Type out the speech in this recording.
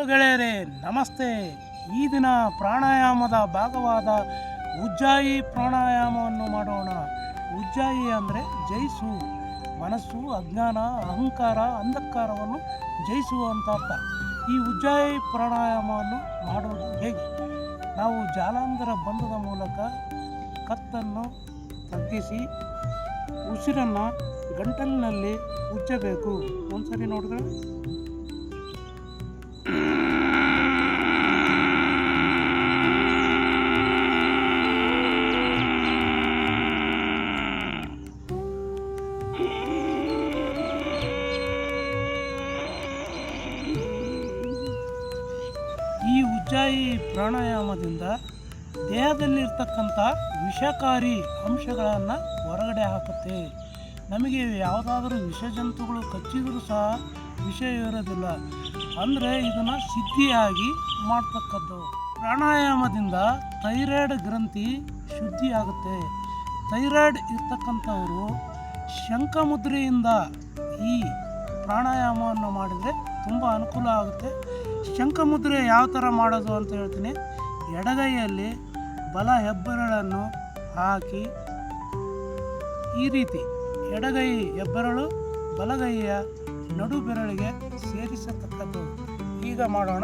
ಗೆಳೆಯರೇ, ನಮಸ್ತೆ. ಈ ದಿನ ಪ್ರಾಣಾಯಾಮದ ಭಾಗವಾದ ಉಜ್ಜಾಯಿ ಪ್ರಾಣಾಯಾಮವನ್ನು ಮಾಡೋಣ. ಉಜ್ಜಾಯಿ ಅಂದರೆ ಜಯಿಸು, ಮನಸ್ಸು, ಅಜ್ಞಾನ, ಅಹಂಕಾರ, ಅಂಧಕಾರವನ್ನು ಜಯಿಸುವಂಥ ಅರ್ಥ. ಈ ಉಜ್ಜಾಯಿ ಪ್ರಾಣಾಯಾಮವನ್ನು ಮಾಡೋದು ಹೇಗೆ? ನಾವು ಜಾಲಾಂಧರ ಬಂಧದ ಮೂಲಕ ಕತ್ತನ್ನು ತಗ್ಗಿಸಿ ಉಸಿರನ್ನು ಗಂಟಲಿನಲ್ಲಿ ಉಜ್ಜಬೇಕು. ಒಂದ್ಸರಿ ನೋಡಿದ್ರೆ ಈ ಉಜ್ಜಾಯಿ ಪ್ರಾಣಾಯಾಮದಿಂದ ದೇಹದಲ್ಲಿರ್ತಕ್ಕಂಥ ವಿಷಕಾರಿ ಅಂಶಗಳನ್ನು ಹೊರಗಡೆ ಹಾಕುತ್ತೆ. ನಮಗೆ ಯಾವುದಾದ್ರೂ ವಿಷಜಂತುಗಳು ಕಚ್ಚಿದರೂ ಸಹ ವಿಷ ಇರೋದಿಲ್ಲ. ಅಂದರೆ ಇದನ್ನು ಸಿದ್ಧಿಯಾಗಿ ಮಾಡ್ತಕ್ಕದ್ದು. ಪ್ರಾಣಾಯಾಮದಿಂದ ಥೈರಾಯ್ಡ್ ಗ್ರಂಥಿ ಶುದ್ಧಿಯಾಗುತ್ತೆ. ಥೈರಾಯ್ಡ್ ಇರ್ತಕ್ಕಂಥವರು ಶಂಖಮುದ್ರೆಯಿಂದ ಈ ಪ್ರಾಣಾಯಾಮವನ್ನು ಮಾಡಿದರೆ ತುಂಬ ಅನುಕೂಲ ಆಗುತ್ತೆ. ಶಂಖಮುದ್ರೆ ಯಾವ ಥರ ಮಾಡೋದು ಅಂತ ಹೇಳ್ತೀನಿ. ಎಡಗೈಯಲ್ಲಿ ಬಲ ಹೆಬ್ಬೆರಳನ್ನು ಹಾಕಿ ಈ ರೀತಿ ಎಡಗೈ ಹೆಬ್ಬೆರಳು ಬಲಗೈಯ ನಡು ಬೆರಳಿಗೆ ಸೇರಿಸತಕ್ಕದ್ದು. ಈಗ ಮಾಡೋಣ.